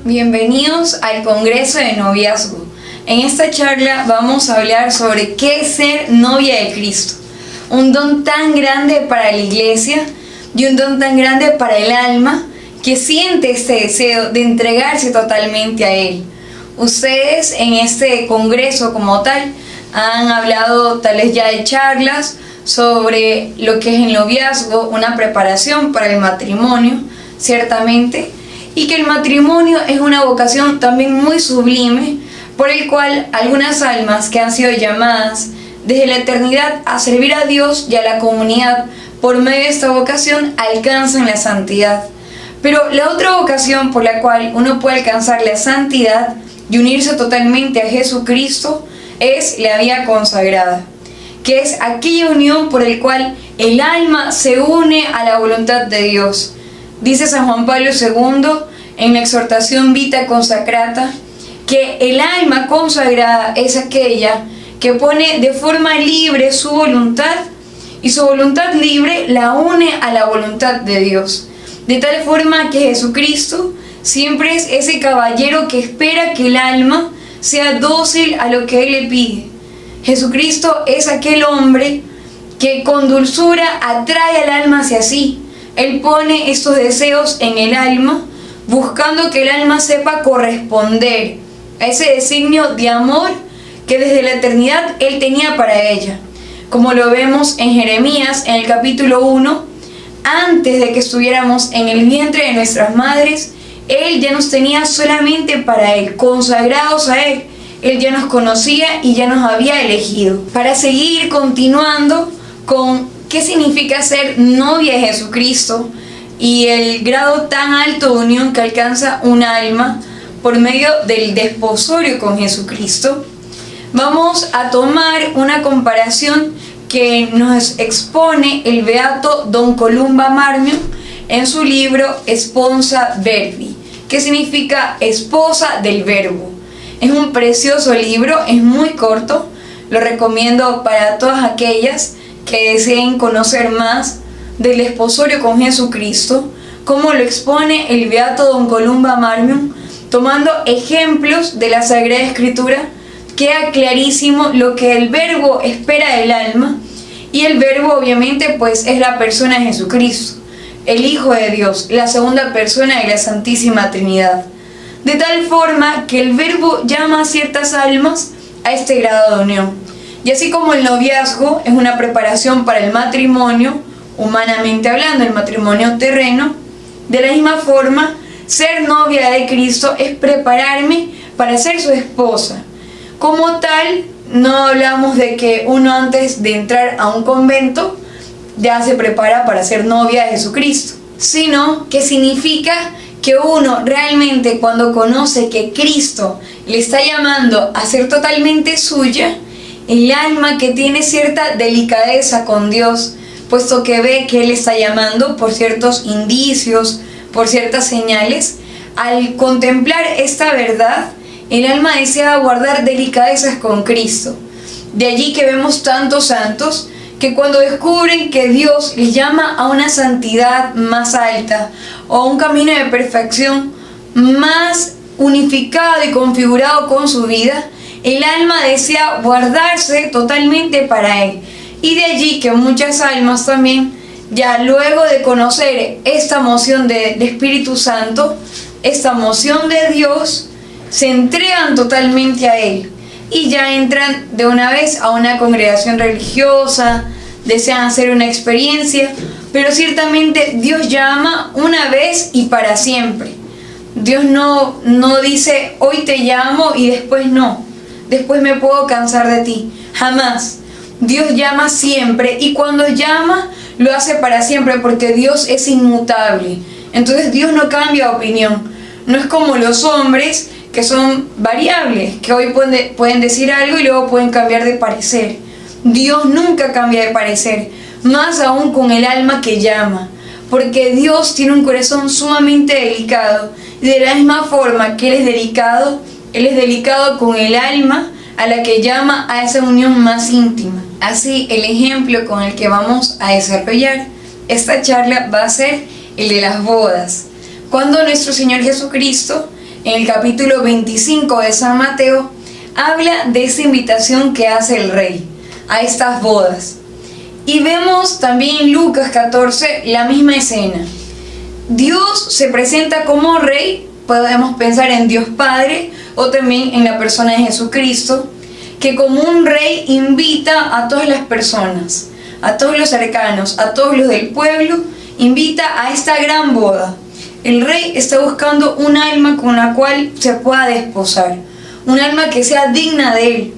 Bienvenidos al Congreso de Noviazgo. En esta charla vamos a hablar sobre qué es ser novia de Cristo. Un don tan grande para la iglesia y un don tan grande para el alma que siente este deseo de entregarse totalmente a Él. Ustedes en este congreso como tal han hablado tal vez ya de charlas sobre lo que es el noviazgo, una preparación para el matrimonio, ciertamente, y que el matrimonio es una vocación también muy sublime, por el cual algunas almas que han sido llamadas desde la eternidad a servir a Dios y a la comunidad por medio de esta vocación alcanzan la santidad. Pero la otra vocación por la cual uno puede alcanzar la santidad y unirse totalmente a Jesucristo es la vida consagrada, que es aquella unión por la cual el alma se une a la voluntad de Dios. Dice San Juan Pablo II en la exhortación Vita Consacrata que el alma consagrada es aquella que pone de forma libre su voluntad y su voluntad libre la une a la voluntad de Dios. De tal forma que Jesucristo siempre es ese caballero que espera que el alma sea dócil a lo que Él le pide. Jesucristo es aquel hombre que con dulzura atrae al alma hacia sí. Él pone estos deseos en el alma, buscando que el alma sepa corresponder a ese designio de amor que desde la eternidad Él tenía para ella. Como lo vemos en Jeremías, en el capítulo 1, antes de que estuviéramos en el vientre de nuestras madres, Él ya nos tenía solamente para Él, consagrados a Él. Él ya nos conocía y ya nos había elegido. Para seguir continuando con qué significa ser novia de Jesucristo y el grado tan alto de unión que alcanza un alma por medio del desposorio con Jesucristo, vamos a tomar una comparación que nos expone el beato Don Columba Marmion en su libro Sponsa Verbi, que significa esposa del verbo. Es un precioso libro, es muy corto, lo recomiendo para todas aquellas que deseen conocer más del desposorio con Jesucristo, como lo expone el beato Don Columba Marmion, tomando ejemplos de la Sagrada Escritura. Queda clarísimo lo que el verbo espera del alma, y el verbo obviamente pues es la persona de Jesucristo, el Hijo de Dios, la segunda persona de la Santísima Trinidad. De tal forma que el verbo llama a ciertas almas a este grado de unión. Y así como el noviazgo es una preparación para el matrimonio, humanamente hablando, el matrimonio terreno, de la misma forma, ser novia de Cristo es prepararme para ser su esposa. Como tal, no hablamos de que uno antes de entrar a un convento ya se prepara para ser novia de Jesucristo, sino que significa que uno realmente cuando conoce que Cristo le está llamando a ser totalmente suya, el alma que tiene cierta delicadeza con Dios, puesto que ve que Él está llamando por ciertos indicios, por ciertas señales, al contemplar esta verdad, el alma desea guardar delicadezas con Cristo. De allí que vemos tantos santos que cuando descubren que Dios les llama a una santidad más alta o a un camino de perfección más unificado y configurado con su vida, el alma desea guardarse totalmente para Él. Y de allí que muchas almas también, ya luego de conocer esta moción del Espíritu Santo, esta moción de Dios, se entregan totalmente a Él y ya entran de una vez a una congregación religiosa, desean hacer una experiencia, pero ciertamente Dios llama una vez y para siempre. Dios no dice hoy te llamo y después no, después me puedo cansar de ti, jamás. Dios llama siempre y cuando llama lo hace para siempre porque Dios es inmutable. Entonces Dios no cambia de opinión. No es como los hombres que son variables, que hoy pueden decir algo y luego pueden cambiar de parecer. Dios nunca cambia de parecer, más aún con el alma que llama, porque Dios tiene un corazón sumamente delicado y de la misma forma que Él es delicado con el alma a la que llama a esa unión más íntima. Así, el ejemplo con el que vamos a desarrollar esta charla va a ser el de las bodas. Cuando nuestro Señor Jesucristo en el capítulo 25 de San Mateo, habla de esa invitación que hace el rey a estas bodas. Y vemos también en Lucas 14 la misma escena. Dios se presenta como rey, podemos pensar en Dios Padre o también en la persona de Jesucristo, que como un rey invita a todas las personas, a todos los cercanos, a todos los del pueblo, invita a esta gran boda. El rey está buscando un alma con la cual se pueda desposar, un alma que sea digna de él.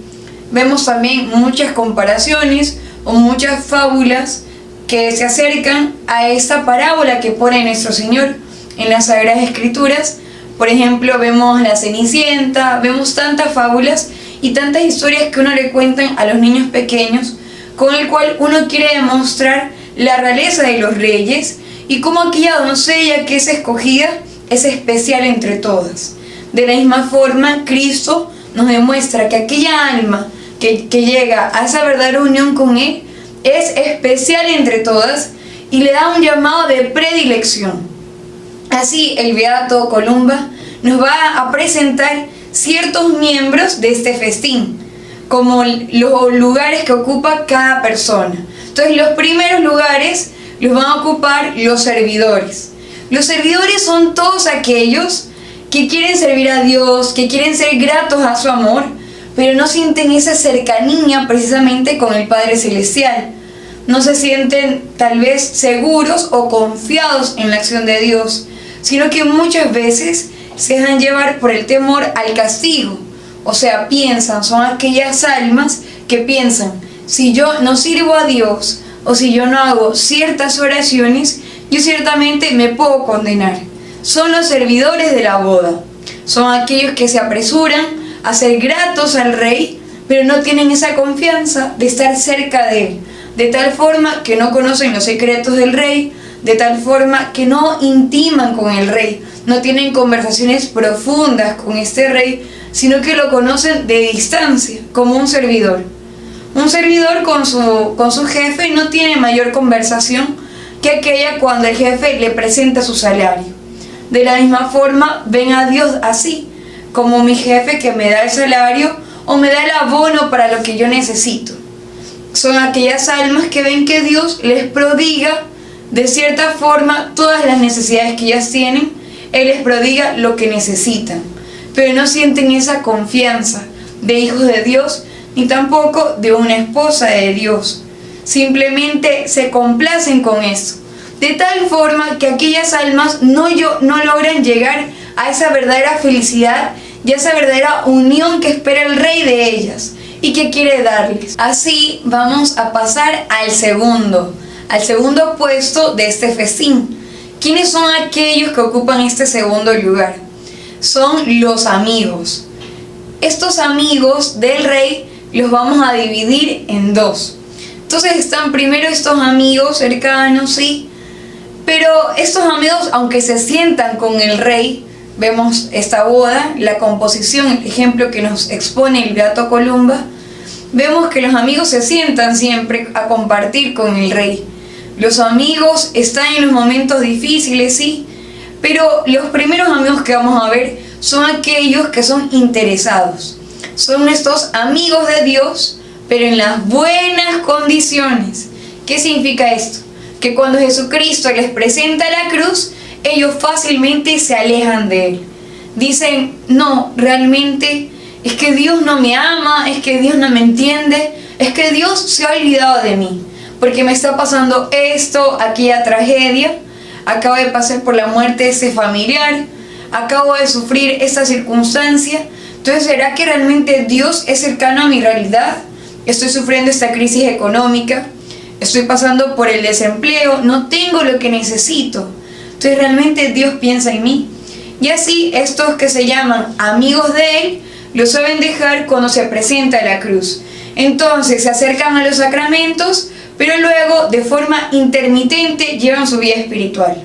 Vemos también muchas comparaciones o muchas fábulas que se acercan a esta parábola que pone nuestro Señor en las Sagradas Escrituras. Por ejemplo, vemos la Cenicienta, vemos tantas fábulas y tantas historias que uno le cuentan a los niños pequeños, con el cual uno quiere demostrar la realeza de los reyes y cómo aquella doncella que es escogida es especial entre todas. De la misma forma, Cristo nos demuestra que aquella alma que llega a esa verdadera unión con Él es especial entre todas y le da un llamado de predilección. Así, el Beato Columba nos va a presentar ciertos miembros de este festín, como los lugares que ocupa cada persona. Entonces, los primeros lugares los van a ocupar los servidores. Los servidores son todos aquellos que quieren servir a Dios, que quieren ser gratos a su amor, pero no sienten esa cercanía precisamente con el Padre Celestial. No se sienten tal vez seguros o confiados en la acción de Dios, sino que muchas veces se dejan llevar por el temor al castigo. O sea, son aquellas almas que piensan, si yo no sirvo a Dios o si yo no hago ciertas oraciones, yo ciertamente me puedo condenar. Son los servidores de la boda. Son aquellos que se apresuran a ser gratos al rey, pero no tienen esa confianza de estar cerca de él, de tal forma que no conocen los secretos del rey, de tal forma que no intiman con el rey, no tienen conversaciones profundas con este rey, sino que lo conocen de distancia, como un servidor. Un servidor con su jefe no tiene mayor conversación que aquella cuando el jefe le presenta su salario. De la misma forma, ven a Dios así, como mi jefe que me da el salario o me da el abono para lo que yo necesito. Son aquellas almas que ven que Dios les prodiga de cierta forma todas las necesidades que ellas tienen. Él les prodiga lo que necesitan, pero no sienten esa confianza de hijos de Dios, ni tampoco de una esposa de Dios. Simplemente se complacen con eso, de tal forma que aquellas almas no logran llegar a esa verdadera felicidad y a esa verdadera unión que espera el Rey de ellas y que quiere darles. Así vamos a pasar al segundo puesto de este festín. ¿Quiénes son aquellos que ocupan este segundo lugar? Son los amigos. Estos amigos del rey los vamos a dividir en dos. Entonces están primero estos amigos cercanos, sí, pero estos amigos, aunque se sientan con el rey, vemos esta boda, la composición, el ejemplo que nos expone el Beato Columba, vemos que los amigos se sientan siempre a compartir con el rey. Los amigos están en los momentos difíciles, sí, pero los primeros amigos que vamos a ver son aquellos que son interesados. Son estos amigos de Dios, pero en las buenas condiciones. ¿Qué significa esto? Que cuando Jesucristo les presenta la cruz, ellos fácilmente se alejan de Él. Dicen, no, realmente es que Dios no me ama, es que Dios no me entiende, es que Dios se ha olvidado de mí, porque me está pasando esto, aquella tragedia, acabo de pasar por la muerte de ese familiar, acabo de sufrir esta circunstancia. Entonces, ¿será que realmente Dios es cercano a mi realidad? Estoy sufriendo esta crisis económica, estoy pasando por el desempleo, no tengo lo que necesito. Entonces, ¿realmente Dios piensa en mí? Y así, estos que se llaman amigos de Él, lo saben dejar cuando se presenta la cruz. Entonces, se acercan a los sacramentos, pero luego, de forma intermitente, llevan su vida espiritual.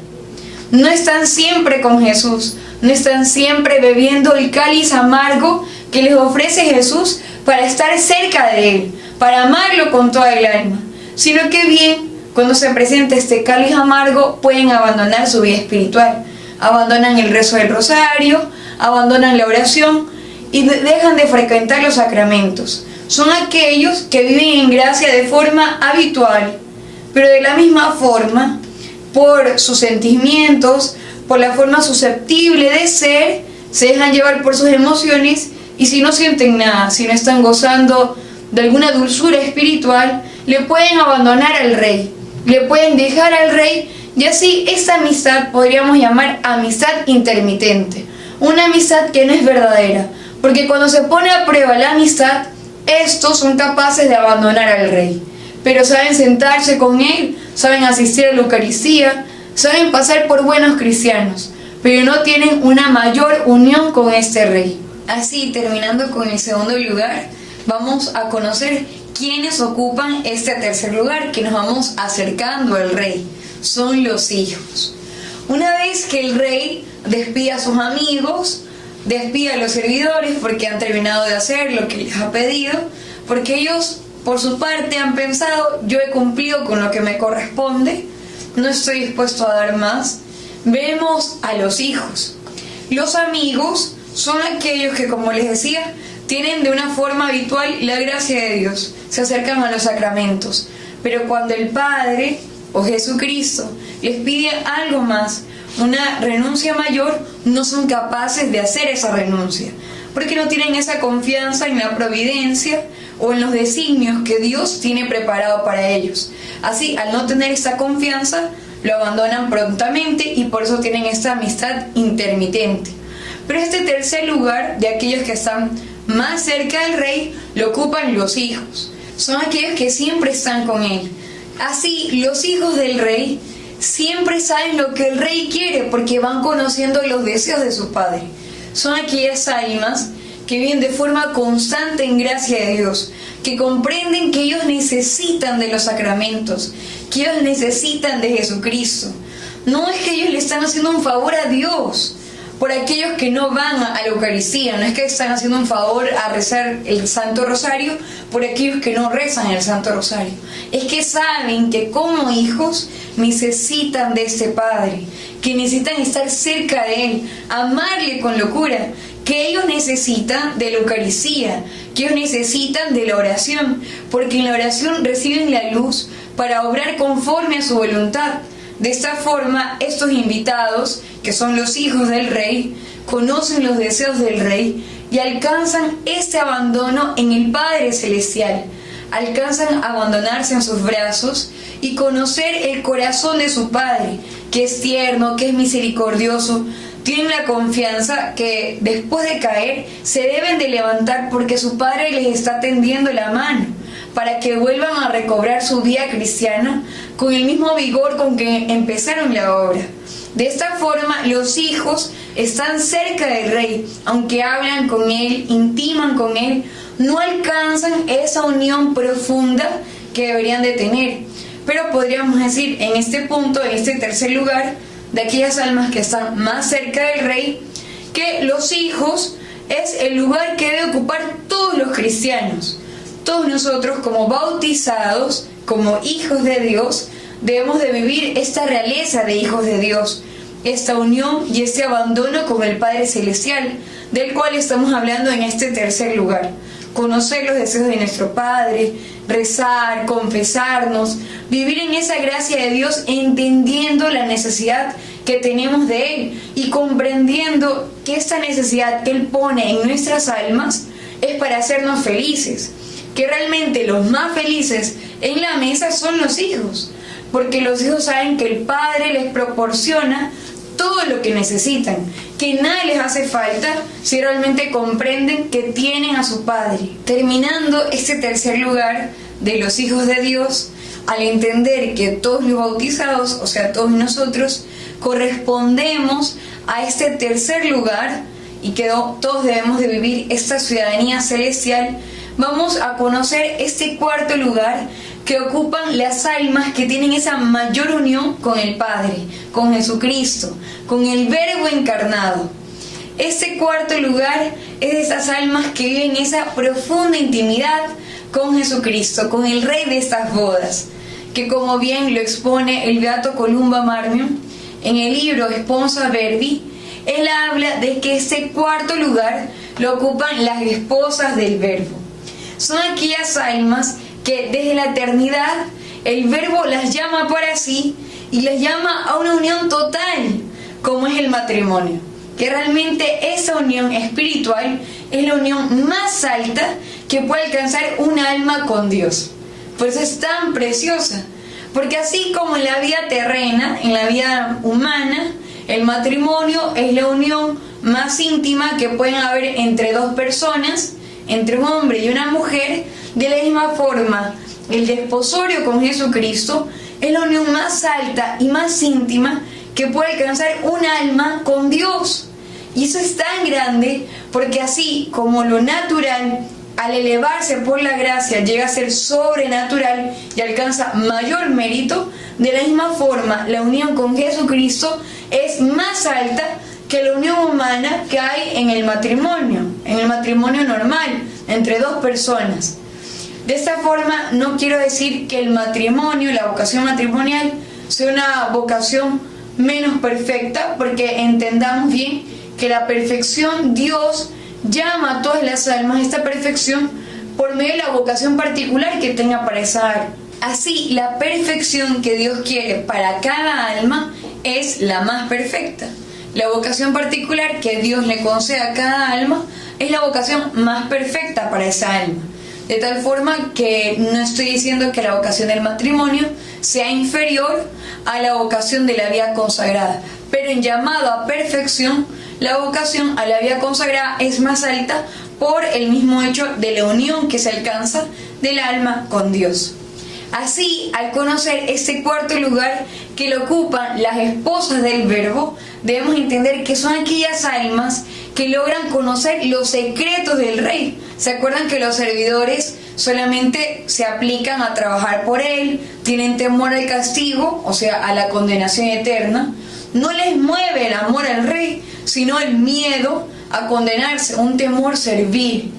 No están siempre con Jesús, no están siempre bebiendo el cáliz amargo que les ofrece Jesús para estar cerca de Él, para amarlo con toda el alma, sino que bien, cuando se presenta este cáliz amargo, pueden abandonar su vida espiritual. Abandonan el rezo del rosario, abandonan la oración y dejan de frecuentar los sacramentos. Son aquellos que viven en gracia de forma habitual, pero de la misma forma, por sus sentimientos, por la forma susceptible de ser, se dejan llevar por sus emociones, y si no sienten nada, si no están gozando de alguna dulzura espiritual, le pueden abandonar al Rey, le pueden dejar al Rey, y así esta amistad podríamos llamar amistad intermitente, una amistad que no es verdadera, porque cuando se pone a prueba la amistad, estos son capaces de abandonar al Rey, pero saben sentarse con Él, saben asistir a la Eucaristía, saben pasar por buenos cristianos, pero no tienen una mayor unión con este Rey. Así, terminando con el segundo lugar, vamos a conocer quiénes ocupan este tercer lugar, que nos vamos acercando al Rey. Son los hijos. Una vez que el Rey despide a sus amigos, despide a los servidores porque han terminado de hacer lo que les ha pedido, porque ellos por su parte han pensado: yo he cumplido con lo que me corresponde, no estoy dispuesto a dar más. Vemos a los hijos. Los amigos son aquellos que, como les decía, tienen de una forma habitual la gracia de Dios, se acercan a los sacramentos, pero cuando el Padre o Jesucristo les pide algo más, una renuncia mayor, no son capaces de hacer esa renuncia, porque no tienen esa confianza en la providencia o en los designios que Dios tiene preparado para ellos. Así, al no tener esa confianza, lo abandonan prontamente y por eso tienen esta amistad intermitente. Pero este tercer lugar, de aquellos que están más cerca del Rey, lo ocupan los hijos. Son aquellos que siempre están con Él. Así, los hijos del Rey siempre saben lo que el Rey quiere porque van conociendo los deseos de su Padre. Son aquellas almas que viven de forma constante en gracia de Dios, que comprenden que ellos necesitan de los sacramentos, que ellos necesitan de Jesucristo. No es que ellos le están haciendo un favor a Dios por aquellos que no van a la Eucaristía, no es que están haciendo un favor a rezar el Santo Rosario por aquellos que no rezan el Santo Rosario. Es que saben que como hijos necesitan de este Padre, que necesitan estar cerca de Él, amarle con locura, que ellos necesitan de la Eucaristía, que ellos necesitan de la oración, porque en la oración reciben la luz para obrar conforme a su voluntad. De esta forma, estos invitados, que son los hijos del Rey, conocen los deseos del Rey y alcanzan este abandono en el Padre Celestial. Alcanzan a abandonarse en sus brazos y conocer el corazón de su Padre, que es tierno, que es misericordioso. Tienen la confianza que después de caer se deben de levantar porque su Padre les está tendiendo la mano para que vuelvan a recobrar su vida cristiana con el mismo vigor con que empezaron la obra. De esta forma, los hijos están cerca del Rey, aunque hablan con Él, intiman con Él, no alcanzan esa unión profunda que deberían de tener. Pero podríamos decir en este punto, en este tercer lugar, de aquellas almas que están más cerca del Rey, que los hijos es el lugar que debe ocupar todos los cristianos. Todos nosotros, como bautizados, como hijos de Dios, debemos de vivir esta realeza de hijos de Dios, esta unión y este abandono con el Padre Celestial, del cual estamos hablando en este tercer lugar. Conocer los deseos de nuestro Padre, rezar, confesarnos, vivir en esa gracia de Dios, entendiendo la necesidad que tenemos de Él y comprendiendo que esta necesidad que Él pone en nuestras almas es para hacernos felices. Que realmente los más felices en la mesa son los hijos, porque los hijos saben que el Padre les proporciona todo lo que necesitan, que nada les hace falta si realmente comprenden que tienen a su Padre. Terminando este tercer lugar de los hijos de Dios, al entender que todos los bautizados, o sea, todos nosotros, correspondemos a este tercer lugar y que todos debemos de vivir esta ciudadanía celestial, vamos a conocer este cuarto lugar que ocupan las almas que tienen esa mayor unión con el Padre, con Jesucristo, con el Verbo encarnado. Este cuarto lugar es de esas almas que viven esa profunda intimidad con Jesucristo, con el Rey de estas bodas, que como bien lo expone el beato Columba Marmion en el libro Sponsa Verbi, él habla de que este cuarto lugar lo ocupan las esposas del Verbo. Son aquellas almas que desde la eternidad el Verbo las llama para sí y las llama a una unión total, como es el matrimonio. Que realmente esa unión espiritual es la unión más alta que puede alcanzar un alma con Dios. Por eso es tan preciosa. Porque así como en la vida terrena, en la vida humana, el matrimonio es la unión más íntima que pueden haber entre dos personas, entre un hombre y una mujer. De la misma forma, el desposorio con Jesucristo es la unión más alta y más íntima que puede alcanzar un alma con Dios. Y eso es tan grande porque así como lo natural, al elevarse por la gracia, llega a ser sobrenatural y alcanza mayor mérito, de la misma forma la unión con Jesucristo es más alta que la unión humana que hay en el matrimonio normal, entre dos personas. De esta forma no quiero decir que el matrimonio, la vocación matrimonial, sea una vocación menos perfecta, porque entendamos bien que la perfección, Dios llama a todas las almas a esta perfección por medio de la vocación particular que tenga para esa área. Así, la perfección que Dios quiere para cada alma es la más perfecta. La vocación particular que Dios le concede a cada alma es la vocación más perfecta para esa alma. De tal forma que no estoy diciendo que la vocación del matrimonio sea inferior a la vocación de la vida consagrada, pero en llamado a perfección, la vocación a la vida consagrada es más alta por el mismo hecho de la unión que se alcanza del alma con Dios. Así, al conocer este cuarto lugar que lo ocupan las esposas del Verbo, debemos entender que son aquellas almas que logran conocer los secretos del Rey. ¿Se acuerdan que los servidores solamente se aplican a trabajar por Él, tienen temor al castigo, o sea, a la condenación eterna? No les mueve el amor al Rey, sino el miedo a condenarse, un temor servil.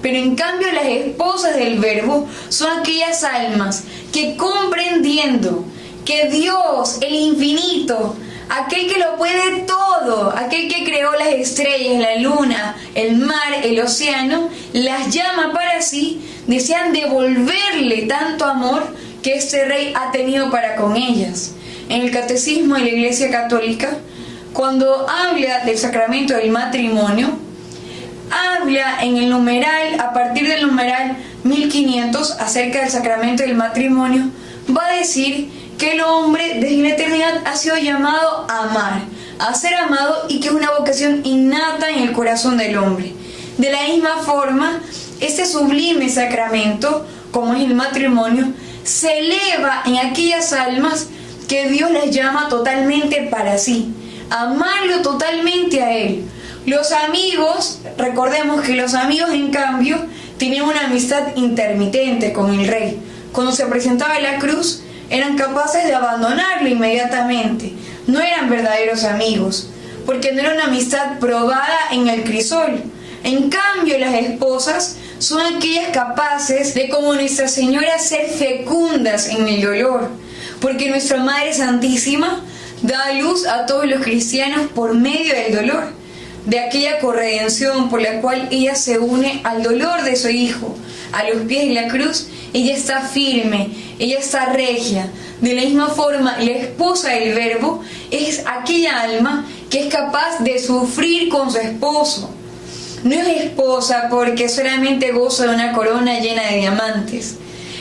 Pero en cambio las esposas del Verbo son aquellas almas que, comprendiendo que Dios, el infinito, aquel que lo puede todo, aquel que creó las estrellas, la luna, el mar, el océano, las llama para sí, desean devolverle tanto amor que este Rey ha tenido para con ellas. En el Catecismo de la Iglesia Católica, cuando habla del sacramento del matrimonio, habla en el numeral, a partir del numeral 1500, acerca del sacramento del matrimonio, va a decir que el hombre desde la eternidad ha sido llamado a amar, a ser amado, y que es una vocación innata en el corazón del hombre. De la misma forma, este sublime sacramento, como es el matrimonio, se eleva en aquellas almas que Dios les llama totalmente para sí, amarlo totalmente a Él. Los amigos, recordemos que los amigos en cambio tenían una amistad intermitente con el Rey. Cuando se presentaba en la cruz, eran capaces de abandonarlo inmediatamente. No eran verdaderos amigos, porque no era una amistad probada en el crisol. En cambio, las esposas son aquellas capaces de, como Nuestra Señora, ser fecundas en el dolor, porque nuestra Madre Santísima da a luz a todos los cristianos por medio del dolor, de aquella corredención por la cual ella se une al dolor de su Hijo. A los pies de la cruz, ella está firme, ella está regia. De la misma forma, la esposa del Verbo es aquella alma que es capaz de sufrir con su esposo. No es esposa porque solamente goza de una corona llena de diamantes.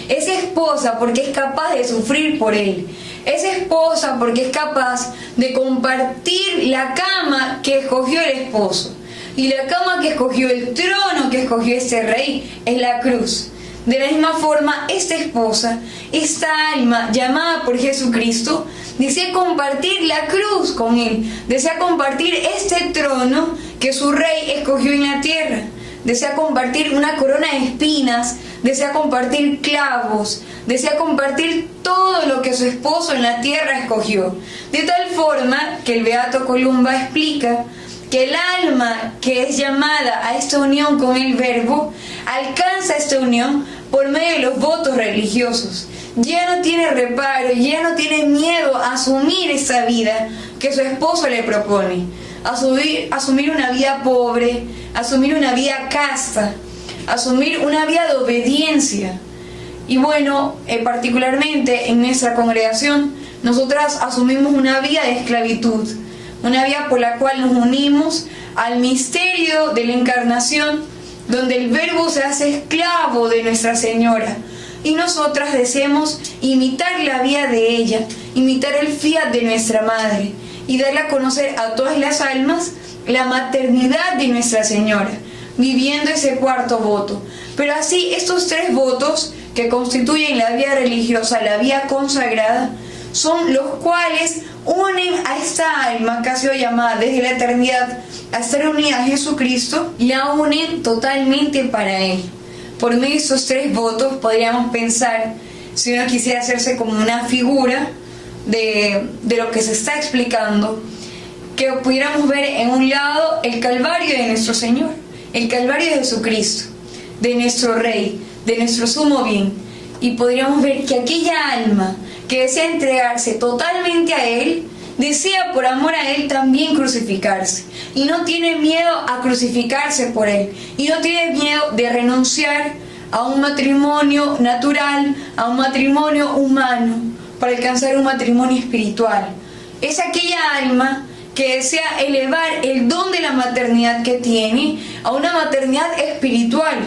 Es esposa porque es capaz de sufrir por él. Es esposa porque es capaz de compartir la cama que escogió el esposo. Y la cama que escogió, el trono que escogió este Rey, es la cruz. De la misma forma, esta esposa, esta alma llamada por Jesucristo, desea compartir la cruz con Él. Desea compartir este trono que su Rey escogió en la tierra. Desea compartir una corona de espinas, desea compartir clavos, desea compartir todo lo que su esposo en la tierra escogió. De tal forma que el Beato Columba explica que el alma que es llamada a esta unión con el Verbo, alcanza esta unión por medio de los votos religiosos. Ya no tiene reparo, ya no tiene miedo a asumir esa vida que su esposo le propone. asumir una vida pobre, asumir una vida casta, asumir una vida de obediencia. Y bueno, particularmente en nuestra congregación, nosotras asumimos una vida de esclavitud, una vida por la cual nos unimos al misterio de la encarnación, donde el Verbo se hace esclavo de Nuestra Señora. Y nosotras deseamos imitar la vida de ella, imitar el fiat de nuestra Madre y darle a conocer a todas las almas la maternidad de Nuestra Señora, viviendo ese cuarto voto. Pero así, estos 3 votos que constituyen la vida religiosa, la vida consagrada, son los cuales unen a esta alma que ha sido llamada desde la eternidad a estar unida a Jesucristo, y la unen totalmente para Él. Por medio de estos 3 votos podríamos pensar, si uno quisiera hacerse como una figura de lo que se está explicando, que pudiéramos ver en un lado el Calvario de nuestro Señor, el Calvario de Jesucristo, de nuestro Rey, de nuestro sumo bien, y podríamos ver que aquella alma que desea entregarse totalmente a Él, desea por amor a Él también crucificarse, y no tiene miedo a crucificarse por Él, y no tiene miedo de renunciar a un matrimonio natural, a un matrimonio humano, para alcanzar un matrimonio espiritual. Es aquella alma que desea elevar el don de la maternidad que tiene a una maternidad espiritual,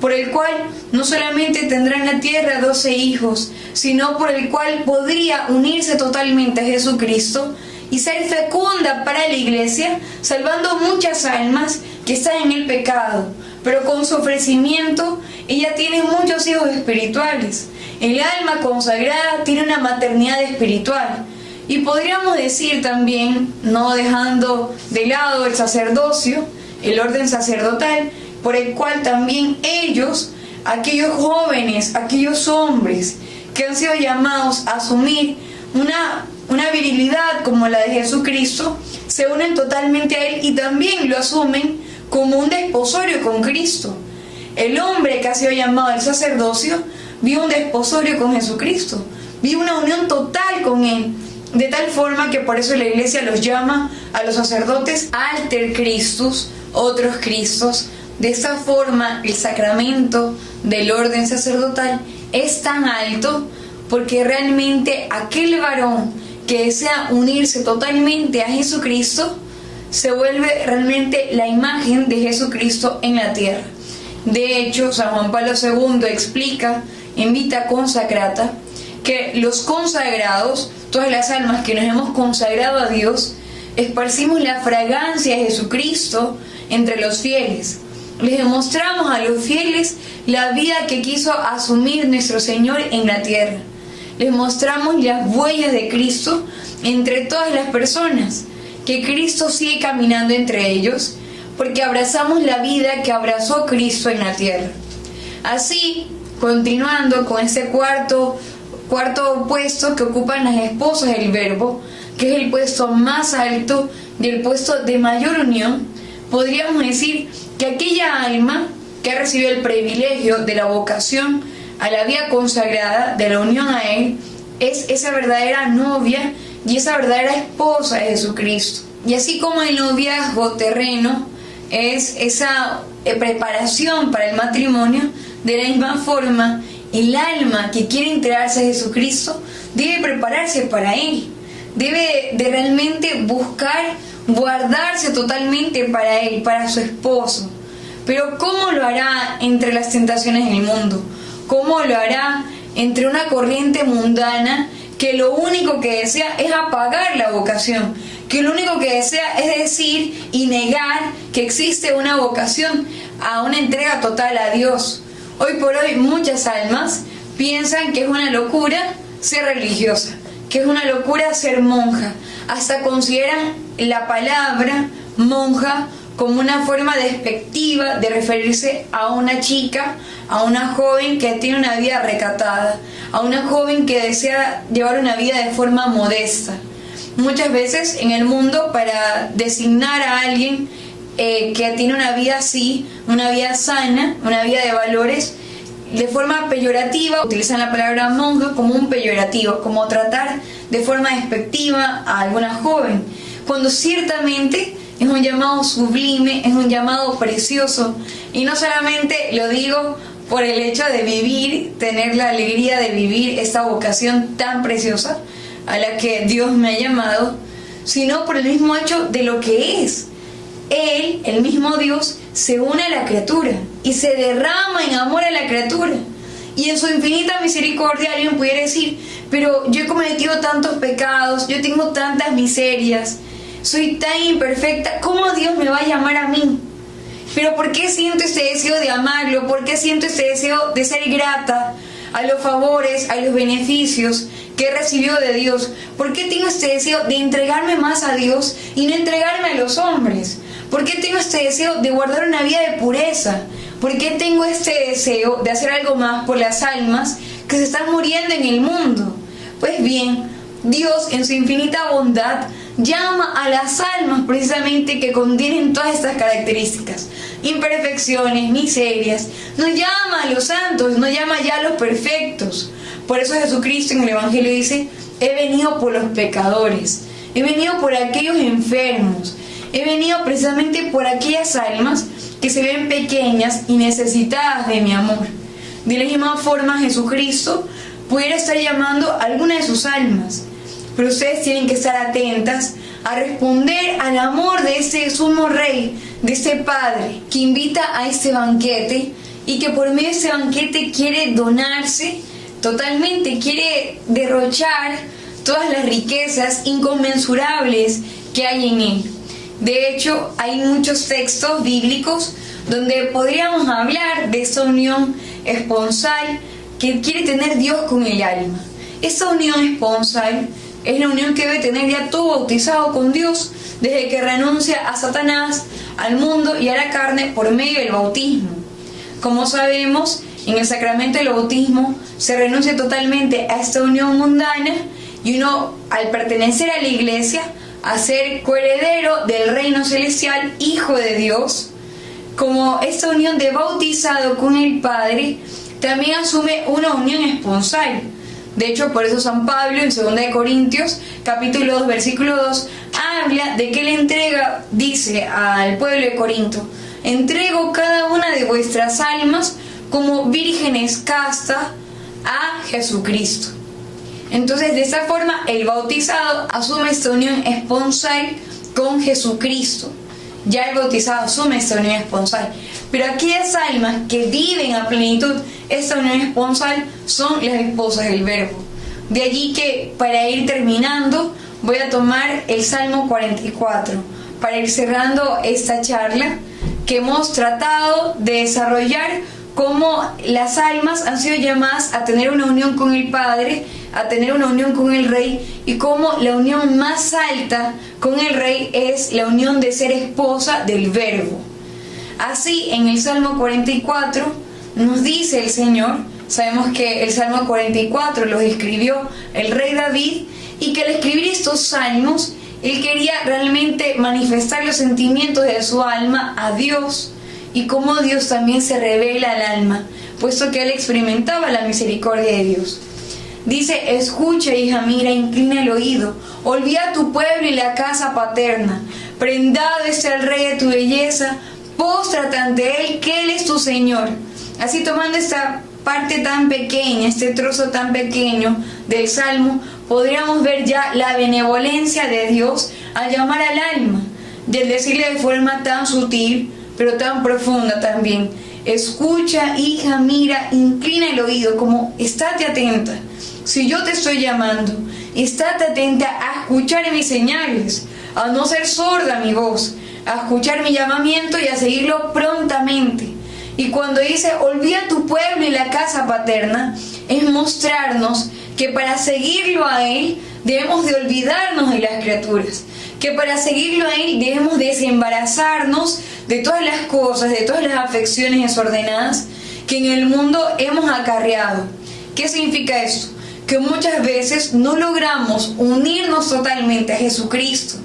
por el cual no solamente tendrá en la tierra 12 hijos, sino por el cual podría unirse totalmente a Jesucristo y ser fecunda para la Iglesia, salvando muchas almas que están en el pecado. Pero con su ofrecimiento, ella tiene muchos hijos espirituales. El alma consagrada tiene una maternidad espiritual. Y podríamos decir también, no dejando de lado el sacerdocio, el orden sacerdotal, por el cual también ellos, aquellos jóvenes, aquellos hombres que han sido llamados a asumir una virilidad como la de Jesucristo, se unen totalmente a Él y también lo asumen como un desposorio con Cristo. El hombre que ha sido llamado al sacerdocio vive un desposorio con Jesucristo, vive una unión total con Él, de tal forma que por eso la Iglesia los llama a los sacerdotes alter Christus, otros Cristos. De esta forma, el sacramento del orden sacerdotal es tan alto porque realmente aquel varón que desea unirse totalmente a Jesucristo se vuelve realmente la imagen de Jesucristo en la tierra. De hecho, San Juan Pablo II explica en Vita Consacrata que los consagrados, todas las almas que nos hemos consagrado a Dios, esparcimos la fragancia de Jesucristo entre los fieles. Les demostramos a los fieles la vida que quiso asumir nuestro Señor en la tierra. Les mostramos las huellas de Cristo entre todas las personas, que Cristo sigue caminando entre ellos, porque abrazamos la vida que abrazó Cristo en la tierra. Así, continuando con ese cuarto puesto que ocupan las esposas del Verbo, que es el puesto más alto y el puesto de mayor unión, podríamos decir que aquella alma que ha recibido el privilegio de la vocación a la vida consagrada, de la unión a Él, es esa verdadera novia y esa verdadera esposa de Jesucristo. Y así como el noviazgo terreno es esa preparación para el matrimonio, de la misma forma, el alma que quiere entregarse a Jesucristo debe prepararse para Él, debe de realmente buscar guardarse totalmente para Él, para su esposo. Pero ¿cómo lo hará entre las tentaciones del mundo? ¿Cómo lo hará entre una corriente mundana que lo único que desea es apagar la vocación? Que lo único que desea es decir y negar que existe una vocación a una entrega total a Dios. Hoy por hoy muchas almas piensan que es una locura ser religiosa, que es una locura ser monja. Hasta consideran la palabra monja como una forma despectiva de referirse a una chica, a una joven que tiene una vida recatada, a una joven que desea llevar una vida de forma modesta. Muchas veces en el mundo, para designar a alguien que tiene una vida así, una vida sana, una vida de valores, de forma peyorativa, utilizan la palabra monja como un peyorativo, como tratar de forma despectiva a alguna joven, cuando ciertamente es un llamado sublime, es un llamado precioso. Y no solamente lo digo por el hecho de vivir, tener la alegría de vivir esta vocación tan preciosa a la que Dios me ha llamado, sino por el mismo hecho de lo que es. Él, el mismo Dios, se une a la criatura y se derrama en amor a la criatura. Y en su infinita misericordia alguien pudiera decir, pero yo he cometido tantos pecados, yo tengo tantas miserias, soy tan imperfecta, ¿cómo Dios me va a llamar a mí? Pero ¿por qué siento este deseo de amarlo? ¿Por qué siento este deseo de ser grata a los favores, a los beneficios que he recibido de Dios? ¿Por qué tengo este deseo de entregarme más a Dios y no entregarme a los hombres? ¿Por qué tengo este deseo de guardar una vida de pureza? ¿Por qué tengo este deseo de hacer algo más por las almas que se están muriendo en el mundo? Pues bien, Dios en su infinita bondad llama a las almas precisamente que contienen todas estas características, imperfecciones, miserias. No llama a los santos, no llama ya a los perfectos. Por eso Jesucristo en el Evangelio dice, he venido por los pecadores, he venido por aquellos enfermos, he venido precisamente por aquellas almas que se ven pequeñas y necesitadas de mi amor. De la misma forma, Jesucristo pudiera estar llamando a alguna de sus almas, pero ustedes tienen que estar atentas a responder al amor de ese sumo rey, de ese Padre que invita a este banquete y que por medio de ese banquete quiere donarse totalmente, quiere derrochar todas las riquezas inconmensurables que hay en él. De hecho, hay muchos textos bíblicos donde podríamos hablar de esa unión esponsal que quiere tener Dios con el alma. Esa unión esponsal es la unión que debe tener ya todo bautizado con Dios, desde que renuncia a Satanás, al mundo y a la carne por medio del bautismo. Como sabemos, en el sacramento del bautismo se renuncia totalmente a esta unión mundana y uno, al pertenecer a la iglesia, a ser coheredero del reino celestial, hijo de Dios, como esta unión de bautizado con el Padre, también asume una unión esponsal. De hecho, por eso San Pablo en 2 Corintios, capítulo 2, versículo 2, habla de que él entrega, dice al pueblo de Corinto, entrego cada una de vuestras almas como vírgenes castas a Jesucristo. Entonces, de esta forma, el bautizado asume esta unión esponsal con Jesucristo. Ya el bautizado asume esta unión esponsal. Pero aquellas almas que viven a plenitud esta unión esponsal son las esposas del Verbo. De allí que, para ir terminando, voy a tomar el Salmo 44, para ir cerrando esta charla que hemos tratado de desarrollar cómo las almas han sido llamadas a tener una unión con el Padre, a tener una unión con el Rey, y cómo la unión más alta con el Rey es la unión de ser esposa del Verbo. Así, en el Salmo 44 nos dice el Señor, sabemos que el Salmo 44 lo escribió el rey David, y que al escribir estos salmos, él quería realmente manifestar los sentimientos de su alma a Dios, y cómo Dios también se revela al alma, puesto que él experimentaba la misericordia de Dios. Dice, escucha, hija, mira, inclina el oído, olvida tu pueblo y la casa paterna, prendado está el rey de tu belleza, póstrate ante él, que él es tu Señor. Así, tomando esta parte tan pequeña, este trozo tan pequeño del Salmo, podríamos ver ya la benevolencia de Dios al llamar al alma, y al decirle de forma tan sutil, pero tan profunda también, escucha, hija, mira, inclina el oído, como estate atenta. Si yo te estoy llamando, estate atenta a escuchar mis señales, a no ser sorda a mi voz, a escuchar mi llamamiento y a seguirlo prontamente. Y cuando dice, olvida tu pueblo y la casa paterna, es mostrarnos que para seguirlo a Él debemos de olvidarnos de las criaturas, que para seguirlo a Él debemos desembarazarnos de todas las cosas, de todas las afecciones desordenadas que en el mundo hemos acarreado. ¿Qué significa esto? Que muchas veces no logramos unirnos totalmente a Jesucristo,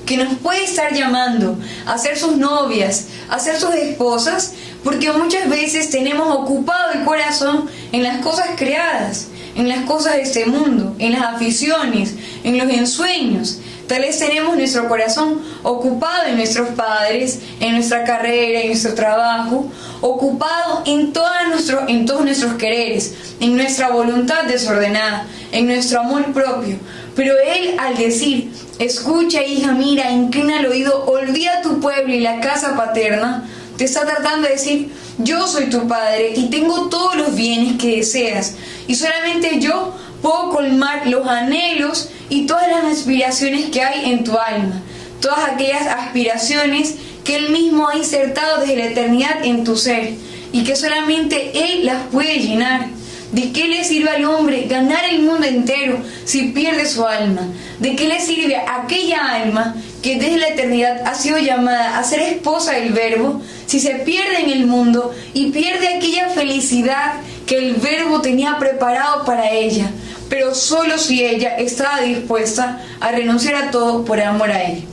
que nos puede estar llamando a ser sus novias, a ser sus esposas, porque muchas veces tenemos ocupado el corazón en las cosas creadas, en las cosas de este mundo, en las aficiones, en los ensueños. Tal vez tenemos nuestro corazón ocupado en nuestros padres, en nuestra carrera, en nuestro trabajo, ocupado en todos nuestros quereres, en nuestra voluntad desordenada, en nuestro amor propio. Pero Él, al decir, escucha, hija, mira, inclina el oído, olvida tu pueblo y la casa paterna, te está tratando de decir, yo soy tu padre y tengo todos los bienes que deseas, y solamente yo puedo colmar los anhelos y todas las aspiraciones que hay en tu alma, todas aquellas aspiraciones que Él mismo ha insertado desde la eternidad en tu ser, y que solamente Él las puede llenar. ¿De qué le sirve al hombre ganar el mundo entero si pierde su alma? ¿De qué le sirve a aquella alma que desde la eternidad ha sido llamada a ser esposa del Verbo si se pierde en el mundo y pierde aquella felicidad que el Verbo tenía preparado para ella? Pero solo si ella estaba dispuesta a renunciar a todo por amor a Él.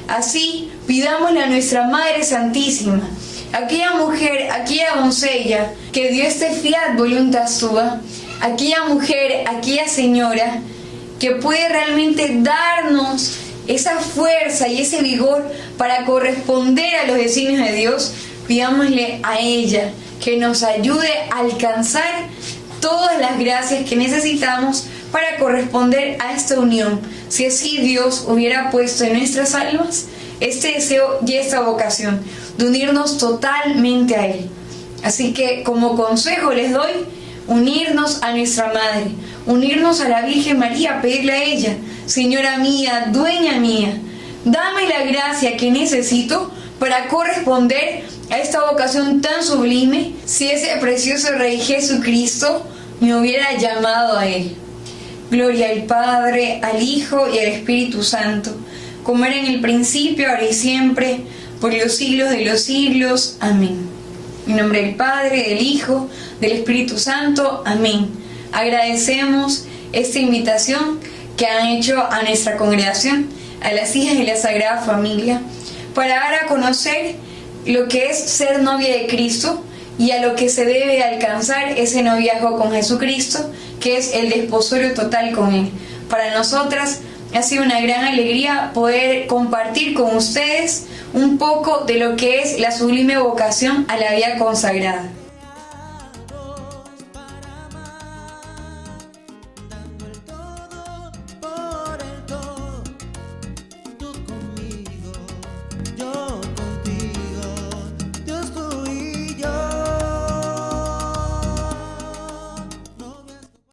Así, pidámosle a nuestra Madre Santísima, aquella mujer, aquella doncella que dio este fiat voluntas sua, aquella mujer, aquella señora que puede realmente darnos esa fuerza y ese vigor para corresponder a los designios de Dios, pidámosle a ella que nos ayude a alcanzar todas las gracias que necesitamos para corresponder a esta unión, si así Dios hubiera puesto en nuestras almas este deseo y esta vocación de unirnos totalmente a Él. Así que como consejo les doy, unirnos a nuestra Madre, unirnos a la Virgen María, pedirle a ella, Señora mía, dueña mía, dame la gracia que necesito para corresponder a esta vocación tan sublime, si ese precioso Rey Jesucristo me hubiera llamado a Él. Gloria al Padre, al Hijo y al Espíritu Santo, como era en el principio, ahora y siempre, por los siglos de los siglos. Amén. En nombre del Padre, del Hijo, del Espíritu Santo. Amén. Agradecemos esta invitación que han hecho a nuestra congregación, a las hijas de la Sagrada Familia, para dar a conocer lo que es ser novia de Cristo y a lo que se debe alcanzar ese noviazgo con Jesucristo, que es el desposorio total con Él. Para nosotras ha sido una gran alegría poder compartir con ustedes un poco de lo que es la sublime vocación a la vida consagrada.